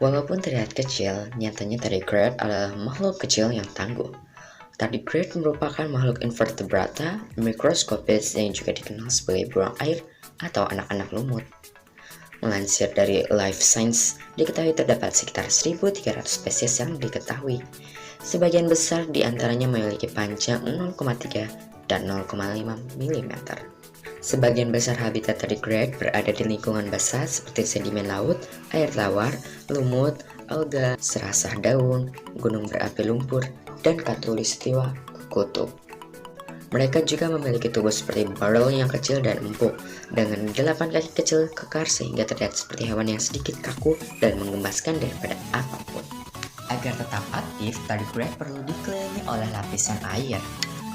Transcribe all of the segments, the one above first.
Walaupun terlihat kecil, nyatanya tardigrade adalah makhluk kecil yang tangguh. Tardigrade merupakan makhluk invertebrata mikroskopis yang juga dikenal sebagai beruang air atau anak-anak lumut. Melansir dari Life Science, diketahui terdapat sekitar 1.300 spesies yang diketahui. Sebagian besar di antaranya memiliki panjang 0,3 dan 0,5 mm. Sebagian besar habitat tardigrade berada di lingkungan basah seperti sedimen laut, air tawar, lumut, alga, serasah daun, gunung berapi lumpur, dan khatulistiwa kutub. Mereka juga memiliki tubuh seperti barrel yang kecil dan empuk, dengan 8 kaki kecil kekar sehingga terlihat seperti hewan yang sedikit kaku dan mengemaskan daripada apapun. Agar tetap aktif, tardigrade perlu dikelilingi oleh lapisan air.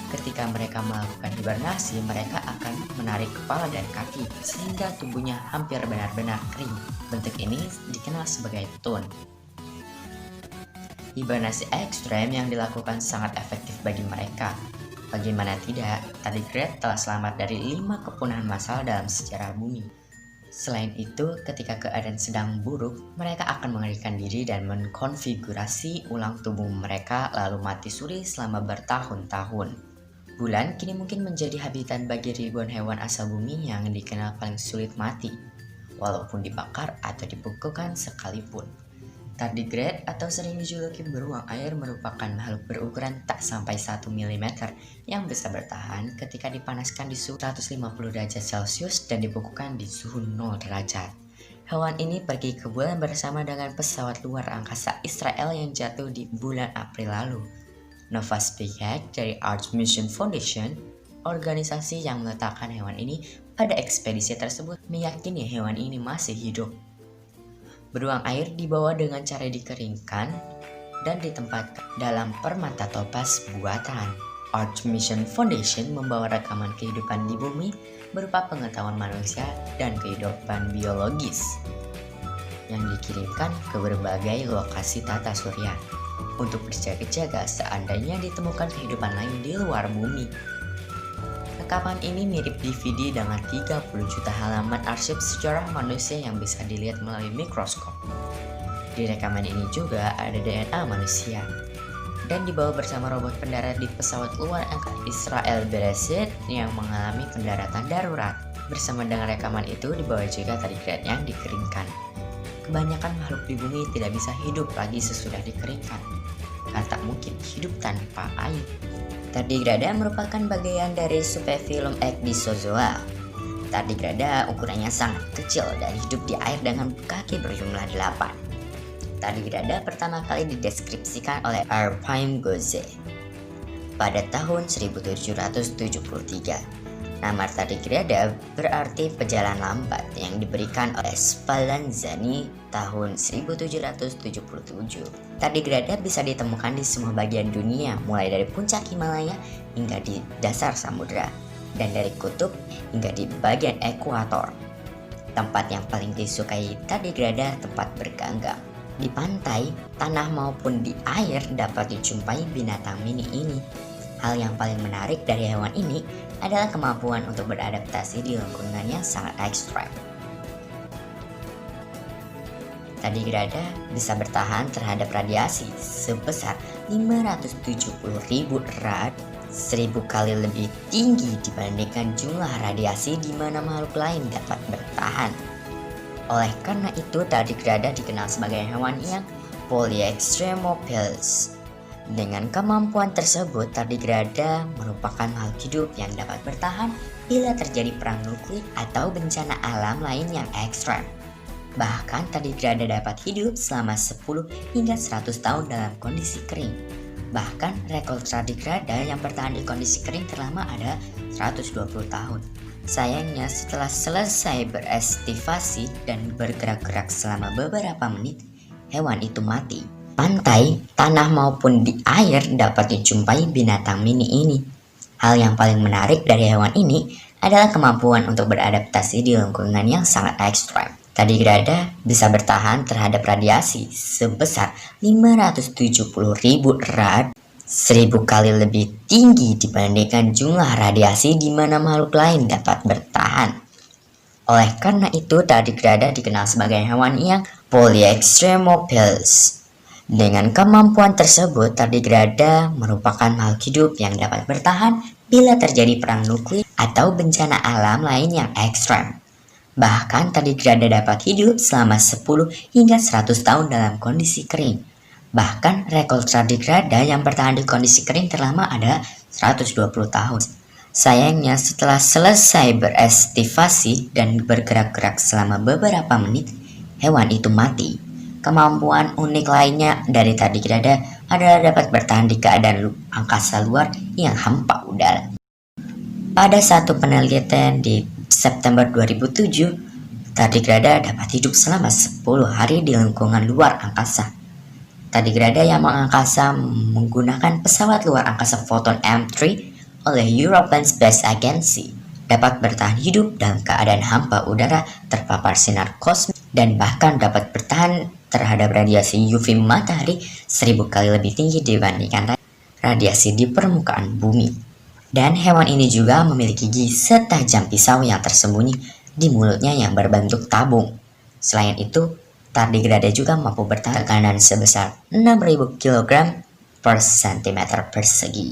Ketika mereka melakukan hibernasi, mereka akan menarik kepala dan kaki sehingga tubuhnya hampir benar-benar kering. Bentuk ini dikenal sebagai tun. Hibernasi ekstrem yang dilakukan sangat efektif bagi mereka. Bagaimana tidak, tardigrade telah selamat dari 5 kepunahan massal dalam sejarah bumi. Selain itu, ketika keadaan sedang buruk, mereka akan mengelarikan diri dan mengkonfigurasi ulang tubuh mereka lalu mati suri selama bertahun-tahun. Bulan kini mungkin menjadi habitat bagi ribuan hewan asal bumi yang dikenal paling sulit mati, walaupun dibakar atau dibukukan sekalipun. Tardigrade atau sering dijuluki beruang air merupakan makhluk berukuran tak sampai 1 mm yang bisa bertahan ketika dipanaskan di suhu 150 derajat Celcius dan dibukukan di suhu 0 derajat. Hewan ini pergi ke bulan bersama dengan pesawat luar angkasa Israel yang jatuh di bulan April lalu. Nova Spikek dari Arch Mission Foundation, organisasi yang meletakkan hewan ini pada ekspedisi tersebut, meyakini hewan ini masih hidup. Beruang air dibawa dengan cara dikeringkan dan ditempatkan dalam permata topas buatan. Arch Mission Foundation membawa rekaman kehidupan di bumi berupa pengetahuan manusia dan kehidupan biologis yang dikirimkan ke berbagai lokasi tata surya untuk berjaga-jaga seandainya ditemukan kehidupan lain di luar bumi. Rekaman ini mirip DVD dengan 30 juta halaman arsip sejarah manusia yang bisa dilihat melalui mikroskop. Di rekaman ini juga ada DNA manusia dan dibawa bersama robot pendarat di pesawat luar angkasa Israel Beresit yang mengalami pendaratan darurat. Bersama dengan rekaman itu dibawa juga tardigrade yang dikeringkan. Kebanyakan makhluk di bumi tidak bisa hidup lagi sesudah dikeringkan, karena tak mungkin hidup tanpa air. Tardigrade merupakan bagian dari subfilum Ecdysozoa. Tardigrade ukurannya sangat kecil dan hidup di air dengan kaki berjumlah 8. Tardigrade pertama kali dideskripsikan oleh Arpine Gozze pada tahun 1773. Nama tardigrade berarti pejalan lambat yang diberikan oleh Spallanzani tahun 1777. Tardigrade bisa ditemukan di semua bagian dunia, mulai dari puncak Himalaya hingga di dasar samudera, dan dari kutub hingga di bagian ekuator. Tempat yang paling disukai tardigrade tempat berganggang. Di pantai, tanah maupun di air dapat dijumpai binatang mini ini. Hal yang paling menarik dari hewan ini adalah kemampuan untuk beradaptasi di lingkungan yang sangat ekstrem. Tardigrade bisa bertahan terhadap radiasi sebesar 570.000 rad, 1000 kali lebih tinggi dibandingkan jumlah radiasi di mana makhluk lain dapat bertahan. Oleh karena itu, tardigrade dikenal sebagai hewan yang polyextremophilous. Dengan kemampuan tersebut, tardigrade merupakan makhluk hidup yang dapat bertahan bila terjadi perang nuklir atau bencana alam lain yang ekstrem. Bahkan tardigrade dapat hidup selama 10 hingga 100 tahun dalam kondisi kering. Bahkan rekor tardigrade yang bertahan di kondisi kering terlama ada 120 tahun. Sayangnya setelah selesai berestivasi dan bergerak-gerak selama beberapa menit, hewan itu mati. Pantai, tanah maupun di air dapat dijumpai binatang mini ini. Hal yang paling menarik dari hewan ini adalah kemampuan untuk beradaptasi di lingkungan yang sangat ekstrem. Tardigrade bisa bertahan terhadap radiasi sebesar 570.000 rad, 1000 kali lebih tinggi dibandingkan jumlah radiasi di mana makhluk lain dapat bertahan. Oleh karena itu, tardigrada dikenal sebagai hewan yang polyextremophiles. Dengan kemampuan tersebut, tardigrada merupakan makhluk hidup yang dapat bertahan bila terjadi perang nuklir atau bencana alam lain yang ekstrem. Bahkan tardigrada dapat hidup selama 10 hingga 100 tahun dalam kondisi kering. Bahkan rekor tardigrada yang bertahan di kondisi kering terlama ada 120 tahun. Sayangnya setelah selesai berestivasi dan bergerak-gerak selama beberapa menit, hewan itu mati. Kemampuan unik lainnya dari tardigrada adalah dapat bertahan di keadaan angkasa luar yang hampa udara. Pada satu penelitian di September 2007, tardigrada dapat hidup selama 10 hari di lingkungan luar angkasa. Tardigrada yang mengangkasa menggunakan pesawat luar angkasa Photon M3 oleh European Space Agency dapat bertahan hidup dalam keadaan hampa udara terpapar sinar kosmik dan bahkan dapat bertahan terhadap radiasi UV matahari 1000 kali lebih tinggi dibandingkan radiasi di permukaan bumi. Dan hewan ini juga memiliki gigi setajam pisau yang tersembunyi di mulutnya yang berbentuk tabung. Selain itu, tardigrada juga mampu bertahan tekanan sebesar 6000 kg per cm persegi.